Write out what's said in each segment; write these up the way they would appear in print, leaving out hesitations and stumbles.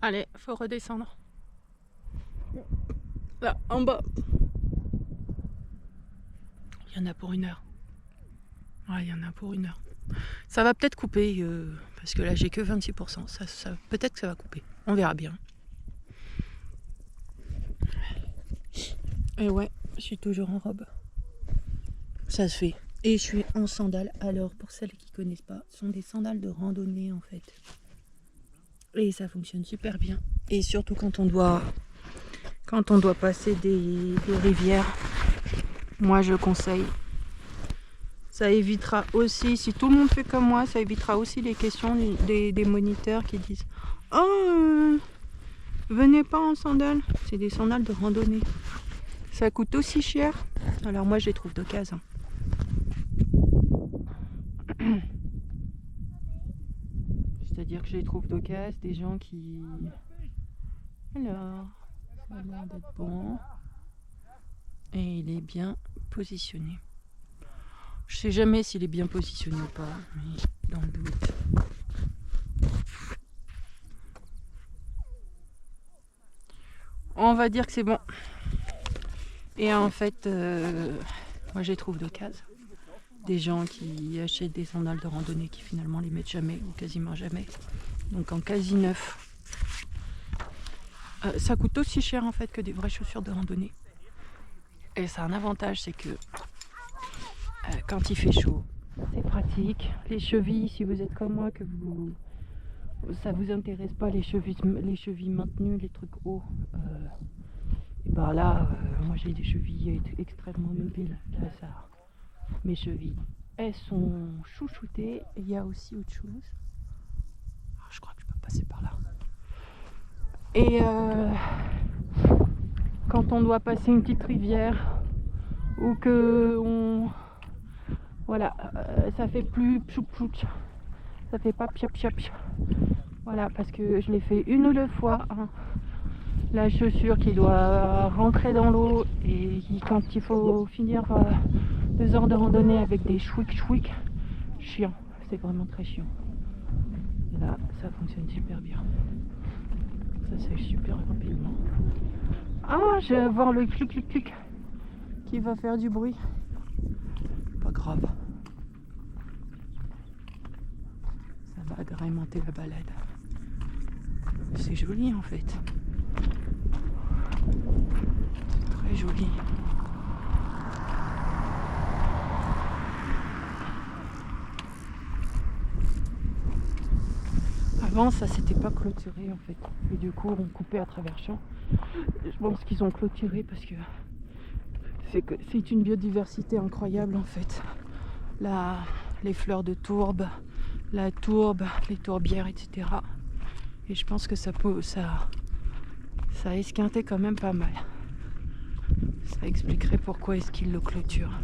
Allez, faut redescendre. Là, en bas. Il y en a pour 1 heure. Ouais, il y en a pour 1 heure. Ça va peut-être couper, parce que là j'ai que 26%. Peut-être que ça va couper. On verra bien. Et ouais, je suis toujours en robe. Ça se fait. Et je suis en sandales. Alors, pour celles qui connaissent pas, ce sont des sandales de randonnée en fait. Et ça fonctionne super bien. Et surtout quand on doit passer des rivières, moi je conseille. Ça évitera aussi, si tout le monde fait comme moi, ça évitera aussi les questions des moniteurs qui disent « Oh, venez pas en sandales ». C'est des sandales de randonnée. Ça coûte aussi cher. Alors moi je les trouve d'occasion. C'est-à-dire que je les trouve d'occasion, des gens qui... Alors, ça a l'air d'être bon. Et il est bien positionné. Je sais jamais s'il est bien positionné ou pas, mais dans le doute. On va dire que c'est bon. Et en fait, moi je les trouve d'occasion. Des gens qui achètent des sandales de randonnée qui finalement les mettent jamais ou quasiment jamais. Donc en quasi neuf. Ça coûte aussi cher en fait que des vraies chaussures de randonnée. Et ça a un avantage, c'est que quand il fait chaud, c'est pratique. Les chevilles, si vous êtes comme moi, que ça vous intéresse pas les chevilles maintenues, les trucs hauts. Et ben là, moi j'ai des chevilles extrêmement mobiles. Là, ça, mes chevilles, elles sont chouchoutées. Il y a aussi autre chose. Ah, je crois que je peux passer par là. Et quand on doit passer une petite rivière ou que voilà, ça fait plus pchoup pchoup, ça fait pas piap piap. Voilà, parce que je l'ai fait 1 ou 2 fois. Hein. La chaussure qui doit rentrer dans l'eau et quand il faut finir 2 heures de randonnée avec des chouic, chiant, c'est vraiment très chiant. Et là, ça fonctionne super bien. Ça sèche super rapidement. Ah, je vais voir le clic qui va faire du bruit. Pas grave. Ça va agrémenter la balade. C'est joli en fait. Très joli. Avant, ça s'était pas clôturé en fait. Et du coup, on coupait à travers champs. Je pense qu'ils ont clôturé parce que c'est une biodiversité incroyable en fait. Là, les fleurs de tourbe, la tourbe, les tourbières, etc. Et je pense que ça a esquinté quand même pas mal. Ça expliquerait pourquoi est-ce qu'ils le clôturent.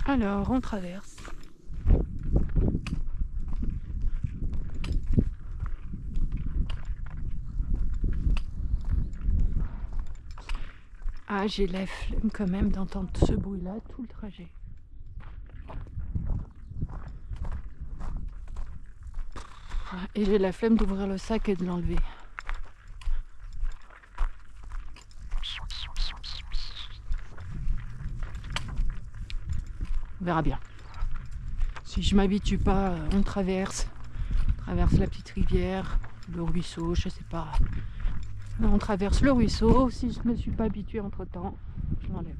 Alors, on traverse. Ah, j'ai la flemme quand même d'entendre ce bruit-là tout le trajet. Et j'ai la flemme d'ouvrir le sac et de l'enlever. On verra bien. Si je m'habitue pas, on traverse la petite rivière, le ruisseau, je sais pas. On traverse le ruisseau. Si je ne me suis pas habituée entre temps, je l'enlève.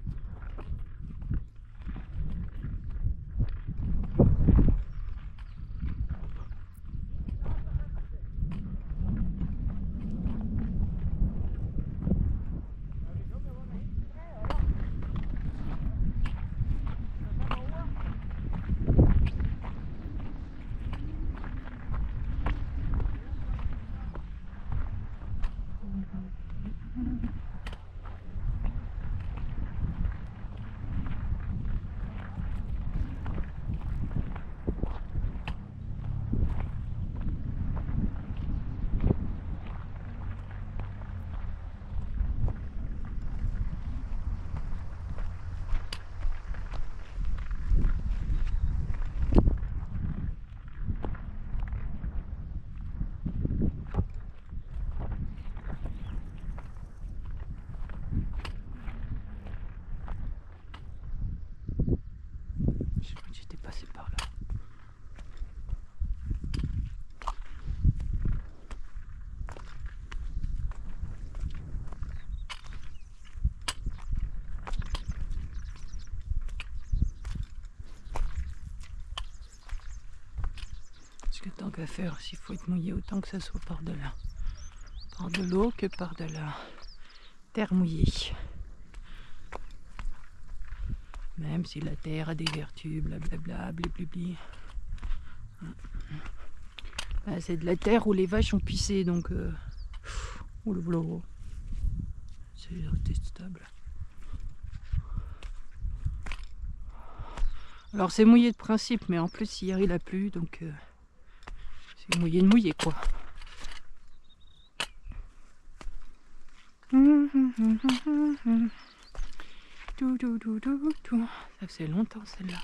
que tant qu'à faire, s'il faut être mouillé, autant que ça soit par de l'eau que par de la terre mouillée. Même si la terre a des vertus, blablabla, blibli. Là, c'est de la terre où les vaches ont pissé, donc c'est détestable. Alors c'est mouillé de principe, mais en plus hier il a plu, donc c'est mouillé de mouillé quoi. Ça faisait longtemps celle-là.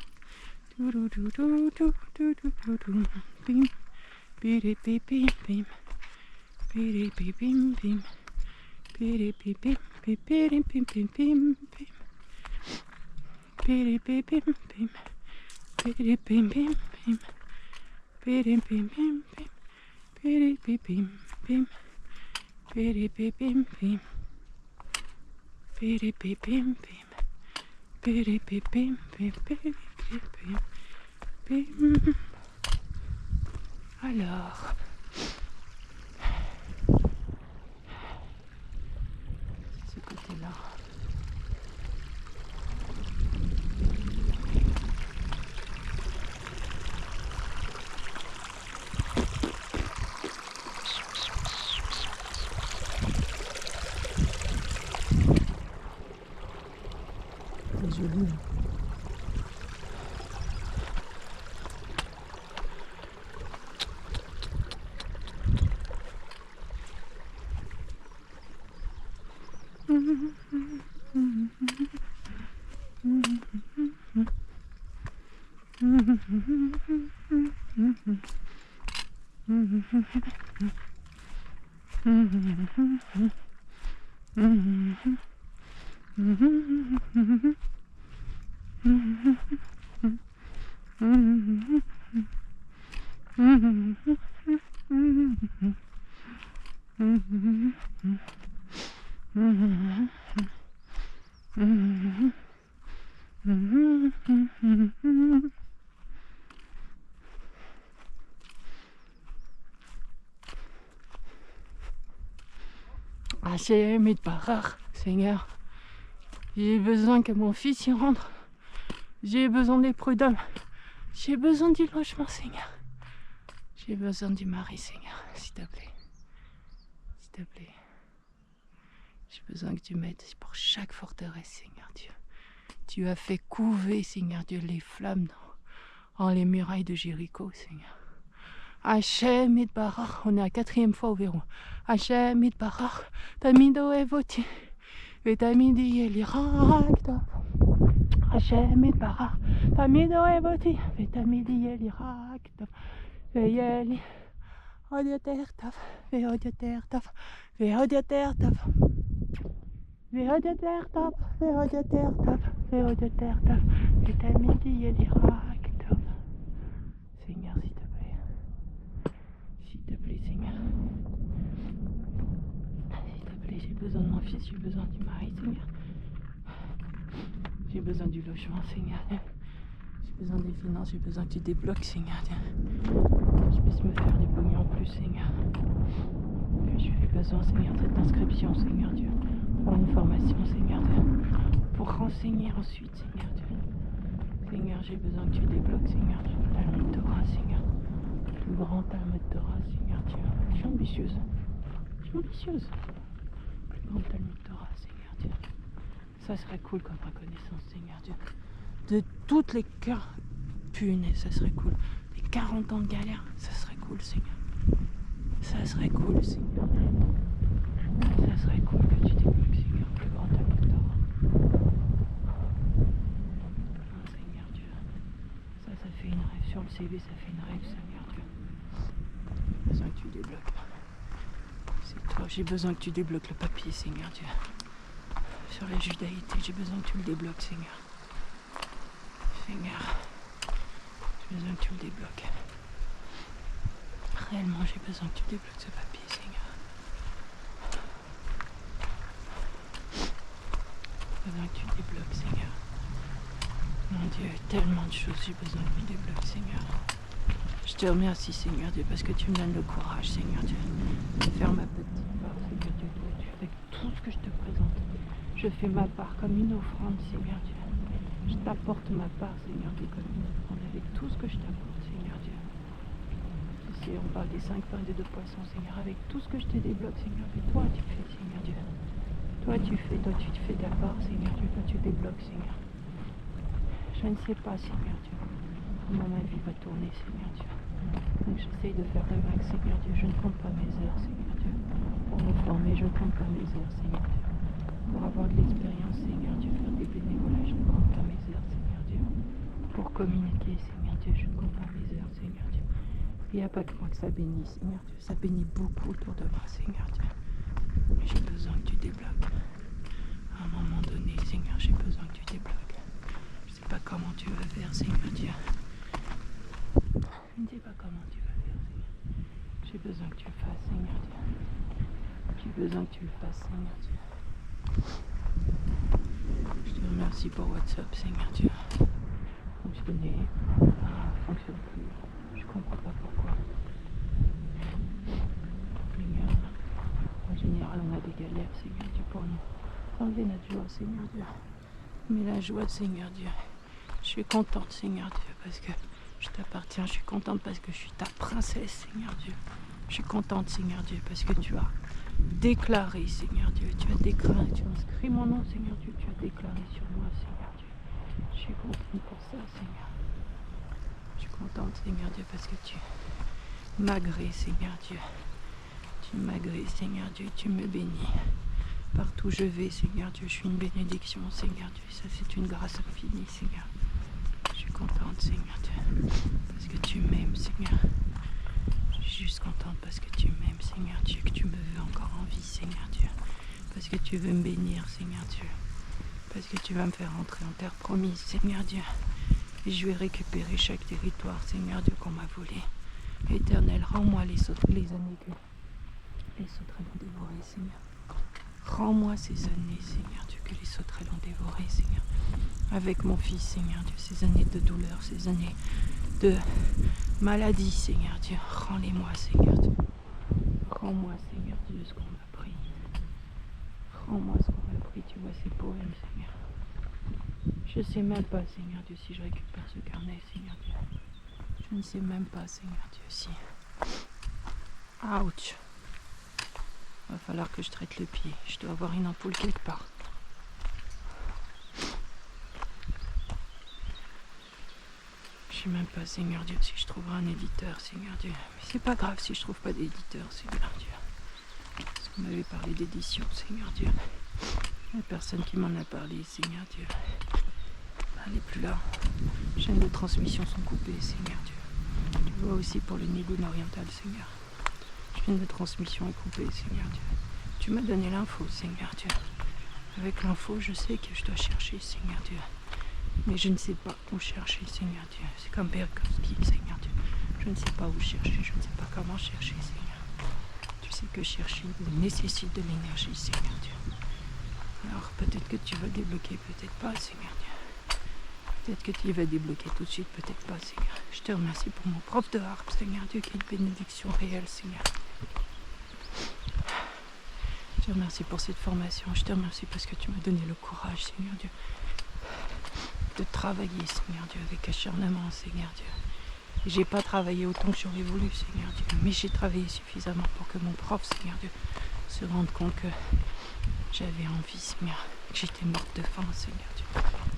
Alors, ce côté-là. C'est joli. Hachem et de Barar, Seigneur. J'ai besoin que mon fils y rentre. J'ai besoin des prud'hommes. J'ai besoin du logement, Seigneur. J'ai besoin du mari, Seigneur. S'il te plaît. S'il te plaît. J'ai besoin que tu m'aides pour chaque forteresse, Seigneur Dieu. Tu as fait couver, Seigneur Dieu, les flammes dans les murailles de Jéricho, Seigneur. Hachem et de Barar, on est à la 4e fois au verrou. Hachem et de Barar, Tamido et Voti, et Tamidi et l'Irak. Hachem et de Barar, Tamido et Voti, et Tamidi et l'Irak. Veyeli, Odioter Taf, Veodioter Taf, Veodioter Taf. Veodioter Taf, Veodioter Taf, Veodioter Taf, et Tamidi et l'Irak. Seigneur, s'il te plaît. S'il te plaît, Seigneur. S'il te plaît, j'ai besoin de mon fils, j'ai besoin du mari, Seigneur. J'ai besoin du logement, Seigneur. J'ai besoin des finances, j'ai besoin que tu débloques, Seigneur. Que je puisse me faire des pognon en plus, Seigneur. Que j'ai besoin, Seigneur, de cette inscription, Seigneur Dieu. Pour une formation, Seigneur Dieu. Pour renseigner ensuite, Seigneur Dieu. Seigneur, j'ai besoin que tu débloques, Seigneur, du Talmud Torah, Seigneur. Le grand Talmud Torah, Seigneur Dieu. Je suis ambitieuse. Je suis ambitieuse. Le grand Talmud Torah, Seigneur Dieu. Ça serait cool comme reconnaissance, Seigneur Dieu. De toutes les cœurs, punaise, ça serait cool. Les 40 ans de galère, ça serait cool, Seigneur. Ça serait cool, Seigneur. Ça serait cool que tu débloques, Seigneur, le grand Talmud Torah. Ça fait une rêve. Sur le CV, ça fait une rêve, Seigneur Dieu. J'ai besoin que tu débloques. C'est toi, j'ai besoin que tu débloques le papier, Seigneur Dieu. Sur la judaïté, j'ai besoin que tu le débloques, Seigneur. Seigneur, j'ai besoin que tu le débloques. Réellement, j'ai besoin que tu débloques ce papier, Seigneur. J'ai besoin que tu le débloques, Seigneur. Mon Dieu, tellement de choses, j'ai besoin que tu débloques, Seigneur. Je te remercie, Seigneur Dieu, parce que tu me donnes le courage, Seigneur Dieu, de faire ma petite part, Seigneur Dieu. Toi, tu fais tout ce que je te présente. Je fais ma part comme une offrande, Seigneur Dieu. Je t'apporte ma part, Seigneur Dieu, comme une offrande, avec tout ce que je t'apporte, Seigneur Dieu. Tu sais, on parle des 5 pains et des 2 poissons, Seigneur, avec tout ce que je te débloque, Seigneur. Et toi, tu fais, Seigneur Dieu. Toi, tu te fais ta part, Seigneur Dieu. Toi, tu débloques, Seigneur. Je ne sais pas, Seigneur Dieu, comment ma vie va tourner, Seigneur Dieu. Donc j'essaye de faire le max, Seigneur Dieu. Je ne compte pas mes heures, Seigneur Dieu. Pour me former, je ne compte pas mes heures, Seigneur Dieu. Pour avoir de l'expérience, Seigneur Dieu, faire des bénévolats, je ne compte pas mes heures, Seigneur Dieu. Pour communiquer, Seigneur Dieu, je ne compte pas mes heures, Seigneur Dieu. Il n'y a pas que moi que ça bénit, Seigneur Dieu. Ça bénit beaucoup autour de moi, Seigneur Dieu. Mais j'ai besoin que tu débloques. À un moment donné, Seigneur, j'ai besoin que tu débloques. Je ne sais pas comment tu vas faire, Seigneur Dieu. Je ne sais pas comment tu vas faire, Seigneur. J'ai besoin que tu le fasses, Seigneur Dieu. J'ai besoin que tu le fasses, Seigneur Dieu. Je te remercie pour WhatsApp, Seigneur Dieu. Fonctionner, fonctionne plus. Je comprends pas pourquoi. Seigneur, en général, on a des galères, Seigneur Dieu, pour nous. Enlever notre joie, Seigneur Dieu. Mais la joie, Seigneur Dieu. Je suis contente, Seigneur Dieu, parce que je t'appartiens. Je suis contente parce que je suis ta princesse, Seigneur Dieu. Je suis contente, Seigneur Dieu, parce que tu as déclaré, Seigneur Dieu. Tu as déclaré, tu as inscrit mon nom, Seigneur Dieu. Tu as déclaré sur moi, Seigneur Dieu. Je suis contente pour ça, Seigneur. Je suis contente, Seigneur Dieu, parce que tu m'as gré, Seigneur Dieu. Tu m'as gré, Seigneur Dieu. Tu me bénis. Partout où je vais, Seigneur Dieu, je suis une bénédiction, Seigneur Dieu. Ça, c'est une grâce infinie, Seigneur. Je suis contente, Seigneur Dieu, parce que tu m'aimes, Seigneur. Je suis juste contente parce que tu m'aimes, Seigneur Dieu, que tu me veux encore en vie, Seigneur Dieu. Parce que tu veux me bénir, Seigneur Dieu. Parce que tu vas me faire entrer en terre promise, Seigneur Dieu. Et je vais récupérer chaque territoire, Seigneur Dieu, qu'on m'a volé. Éternel, rends-moi les années que les sauterelles ont dévorées, Seigneur. Rends-moi ces années, Seigneur Dieu, que les sauterelles ont dévorées, Seigneur. Avec mon fils, Seigneur Dieu, ces années de douleur, ces années de maladie, Seigneur Dieu. Rends-les-moi, Seigneur Dieu. Rends-moi, Seigneur Dieu, ce qu'on m'a pris. Rends-moi ce qu'on m'a pris, tu vois, ces poèmes, Seigneur. Je ne sais même pas, Seigneur Dieu, si je récupère ce carnet, Seigneur Dieu. Je ne sais même pas, Seigneur Dieu, si... Ouch! Va falloir que je traite le pied. Je dois avoir une ampoule quelque part. Je sais même pas, Seigneur Dieu, si je trouverai un éditeur, Seigneur Dieu. Mais c'est pas grave si je trouve pas d'éditeur, Seigneur Dieu. Parce qu'on m'avait parlé d'édition, Seigneur Dieu. La personne qui m'en a parlé, Seigneur Dieu, elle n'est plus là. Les chaînes de transmission sont coupées, Seigneur Dieu. Tu vois aussi pour le Nigoun oriental, Seigneur. La chaîne de transmission est coupée, Seigneur Dieu. Tu m'as donné l'info, Seigneur Dieu. Avec l'info, je sais que je dois chercher, Seigneur Dieu. Mais je ne sais pas où chercher, Seigneur Dieu. C'est comme Berkowski, Seigneur Dieu. Je ne sais pas où chercher, je ne sais pas comment chercher, Seigneur. Tu sais que chercher nécessite de l'énergie, Seigneur Dieu. Alors peut-être que tu vas débloquer, peut-être pas, Seigneur Dieu. Peut-être que tu vas débloquer tout de suite, peut-être pas, Seigneur. Je te remercie pour mon prof de harpe, Seigneur Dieu, qui est une bénédiction réelle, Seigneur. Je te remercie pour cette formation. Je te remercie parce que tu m'as donné le courage, Seigneur Dieu, de travailler, Seigneur Dieu, avec acharnement, Seigneur Dieu. Et j'ai pas travaillé autant que j'aurais voulu, Seigneur Dieu, mais j'ai travaillé suffisamment pour que mon prof, Seigneur Dieu, se rende compte que j'avais envie, Seigneur, que j'étais morte de faim, Seigneur Dieu,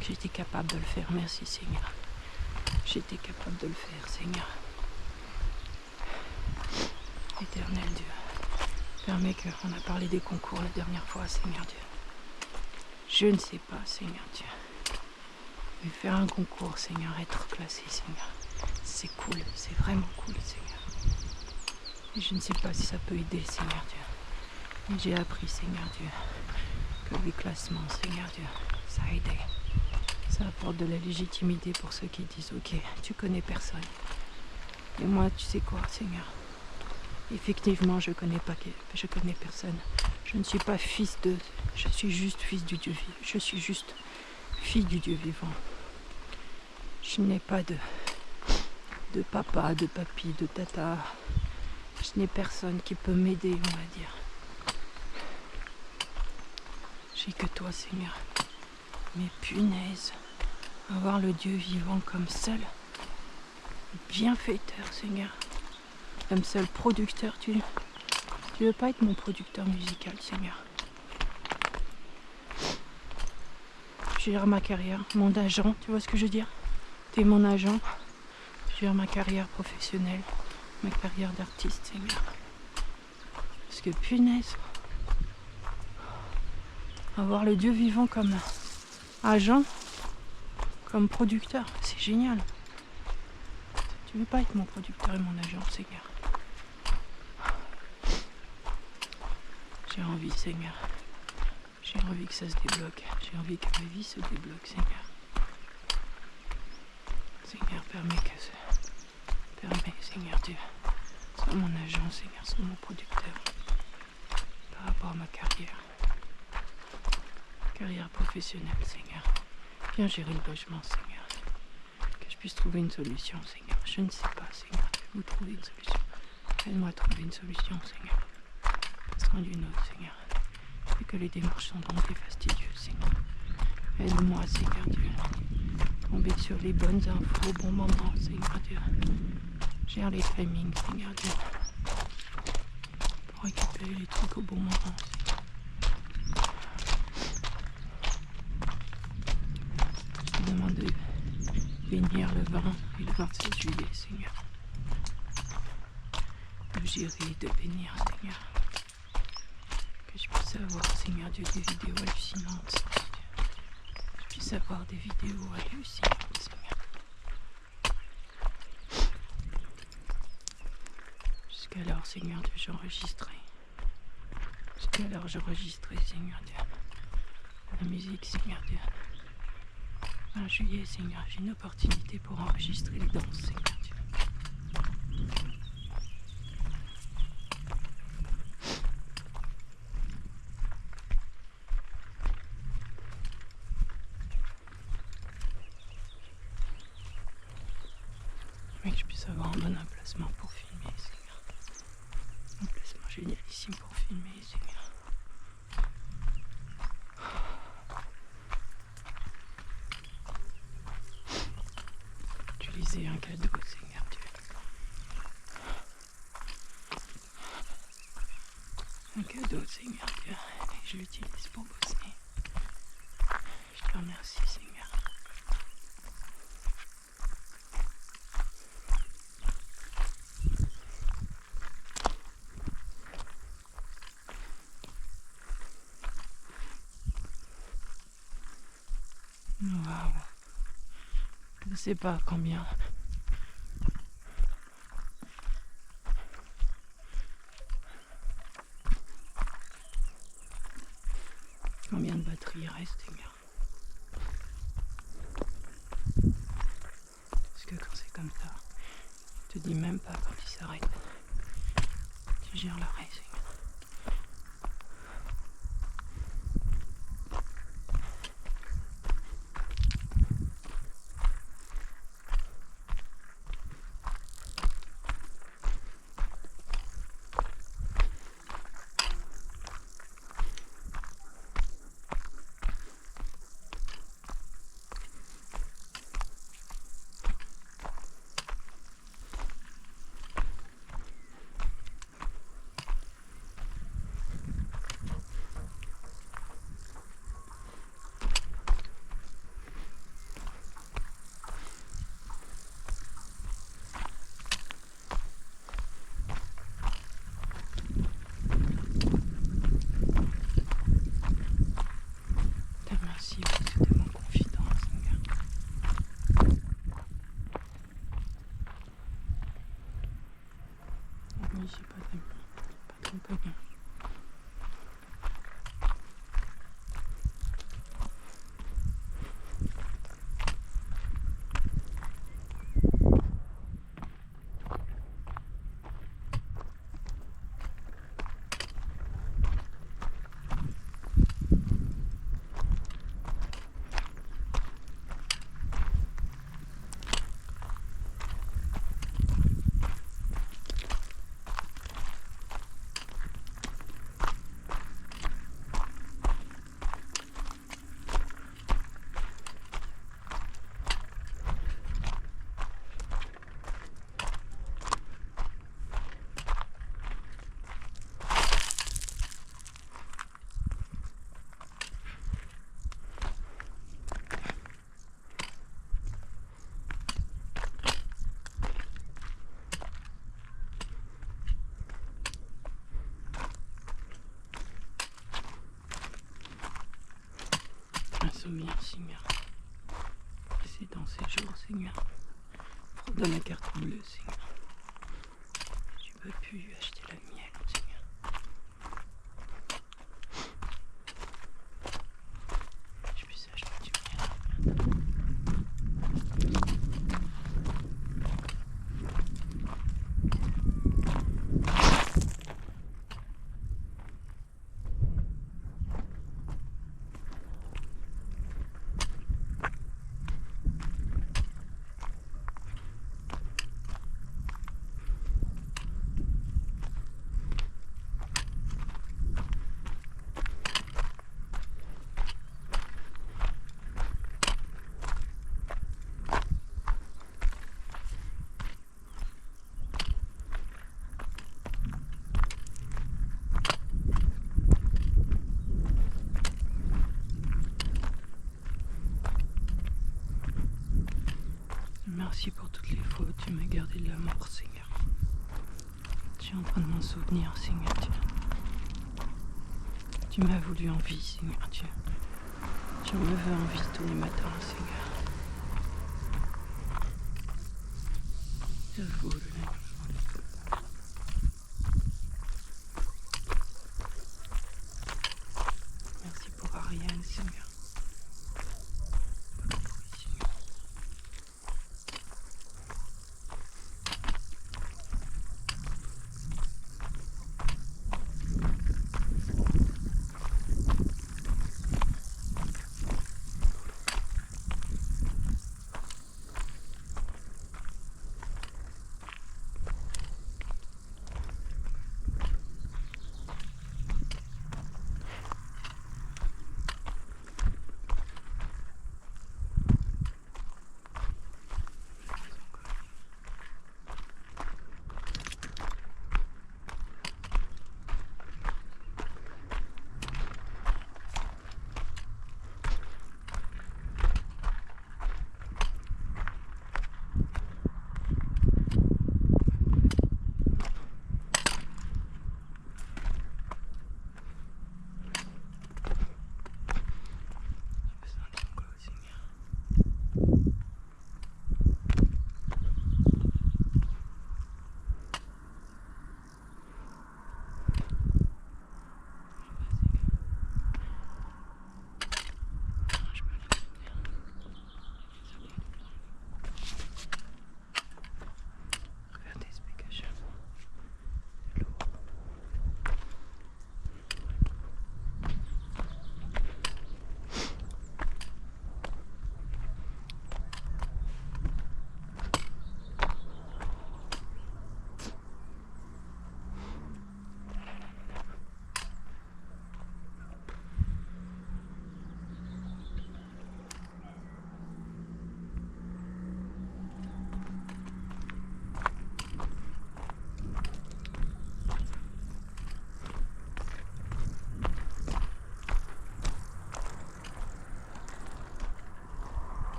que j'étais capable de le faire. Merci, Seigneur. J'étais capable de le faire, Seigneur. Éternel Dieu, permets qu'on a parlé des concours la dernière fois, Seigneur Dieu. Je ne sais pas, Seigneur Dieu. Mais faire un concours, Seigneur, être classé, Seigneur, c'est cool, c'est vraiment cool, Seigneur. Et je ne sais pas si ça peut aider, Seigneur Dieu. Mais j'ai appris, Seigneur Dieu, que les classements, Seigneur Dieu, ça a aidé. Ça apporte de la légitimité pour ceux qui disent, ok, tu connais personne. Et moi, tu sais quoi, Seigneur? Effectivement, je connais personne. Je ne suis pas fils de... Je suis juste fils du Dieu vivant. Je suis juste fille du Dieu vivant. Je n'ai pas de de papa, de papy, de tata. Je n'ai personne qui peut m'aider, on va dire. J'ai que toi, Seigneur. Mais punaise, avoir le Dieu vivant comme seul bienfaiteur, Seigneur. Comme seul producteur, tu veux pas être mon producteur musical, Seigneur. Je gère ma carrière, mon agent, tu vois ce que je veux dire? T'es mon agent. Je gère ma carrière professionnelle, ma carrière d'artiste, Seigneur. Parce que punaise, avoir le Dieu vivant comme agent, comme producteur, c'est génial. Tu veux pas être mon producteur et mon agent, Seigneur? J'ai envie, Seigneur. J'ai envie que ça se débloque. J'ai envie que ma vie se débloque, Seigneur. Seigneur, permets, Seigneur Dieu, sois mon agent, Seigneur, sois mon producteur par rapport à ma carrière professionnelle, Seigneur. Viens gérer le logement, Seigneur. Que je puisse trouver une solution, Seigneur. Je ne sais pas, Seigneur. Vous trouvez une solution. Aide-moi à trouver une solution, Seigneur. Sans d'une autre, Seigneur. Et que les démarches sont donc fastidieuses, Seigneur. Aide-moi, Seigneur Dieu. Tomber sur les bonnes infos au bon moment, Seigneur Dieu. Gère les timings, Seigneur Dieu. Pour récupérer les trucs au bon moment, Seigneur. Je te demande de bénir le 20 et le 27 juillet, Seigneur. De gérer, de bénir, Seigneur. Que je puisse avoir, Seigneur Dieu, des vidéos hallucinantes, Seigneur Dieu. Que je puisse avoir des vidéos hallucinantes, Seigneur. Jusqu'alors, Seigneur Dieu, j'enregistrerai. Jusqu'alors, j'enregistrerai, Seigneur Dieu. La musique, Seigneur Dieu. 20 juillet, Seigneur, j'ai une opportunité pour enregistrer les danses, Seigneur Dieu. Mais que je puisse avoir un bon emplacement pour filmer, Seigneur. Un emplacement génialissime pour filmer, Seigneur. Utiliser un cadeau, Seigneur Dieu. Un cadeau, Seigneur Dieu. Et je l'utilise pour bosser. Je te remercie, Seigneur. Waouh. Je ne sais pas combien. Combien de batterie il reste, Seigneur. Parce que quand c'est comme ça, tu te dis même pas quand il s'arrête. Tu gères l'arrêt, Seigneur. Merci parce que t'es mon confident, Seigneur. Oui, j'ai pas d'amis, pas de compagnon. insomnie, Seigneur. C'est dans ces jours, Seigneur. Donne la carte bleue, Seigneur. Je ne peux plus acheter la miel, Seigneur. Je puisse acheter du miel. Merci pour toutes les fois où tu m'as gardé de l'amour, Seigneur. Tu es en train de m'en souvenir, Seigneur. Tu m'as voulu en vie, Seigneur. Tu me veux en vie tous les matins, Seigneur. J'avoue le Merci pour Ariane, Seigneur.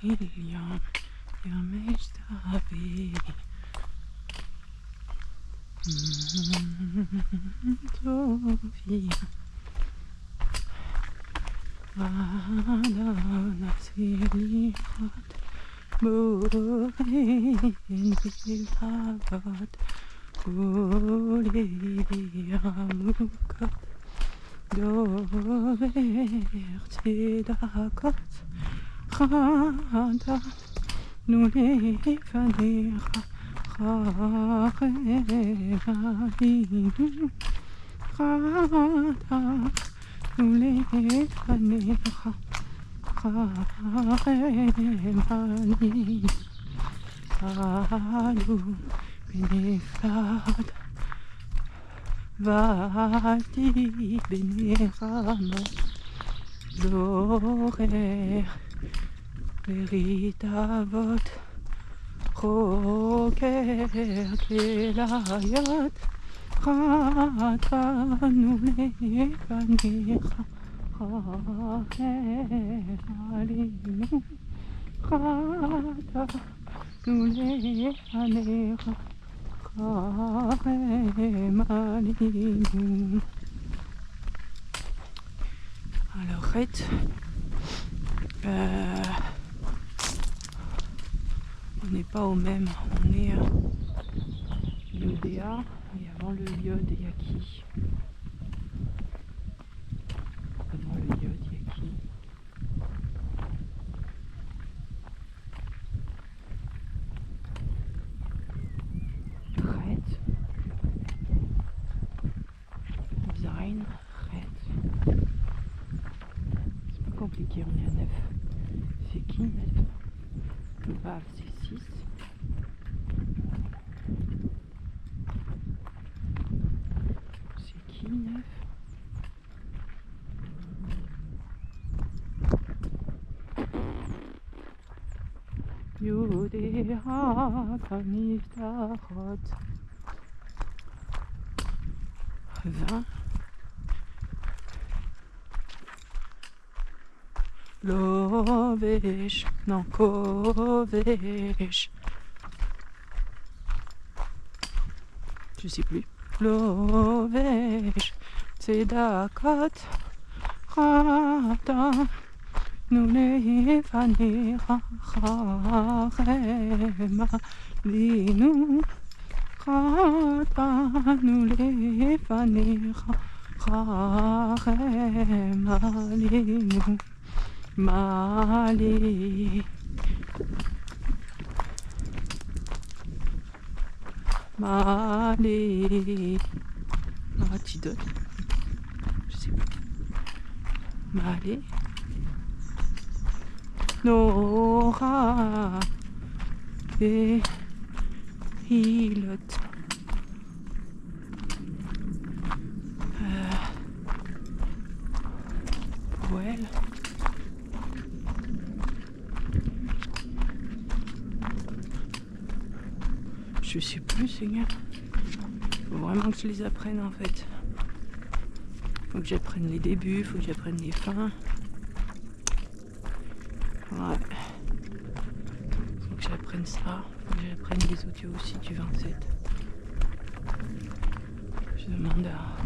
Iljan, ja meestavi. Sofia. Adana selihat. Borin bilavat. Boria mukat. Dover dakat. Rada nule vanera. Rada nule vanera. Remani Salu Benefad Vati Benerama Zorer Veritavot Roker Kelayat Rata Nule Vanera Alinu Rada Nule Anera Malinu. Alors Red, on n'est pas au même, on est à Yodéa et avant le Yod Yaki. Avant le Yod Yaki. Red. Zain, Red. C'est pas compliqué, on est à 9. C'est qui 9? Le Vav c'est 6. C'est qui 9? Yodéa Kamiftarot 20. Lovesh, non Kovesh. Je sais plus. Lovesh, Tzedakot, Rata, Nule Vanera, Rema, Linu, Rata, Nule Vanera, Rema, Linu. Mali Mali Matidot, je sais pas. Mali Nora et Hilot. Well. Je sais plus, Seigneur. Faut vraiment que je les apprenne en fait. Faut que j'apprenne les débuts, faut que j'apprenne les fins. Ouais. Faut que j'apprenne ça. Faut que j'apprenne les audios aussi du 27. Je demande à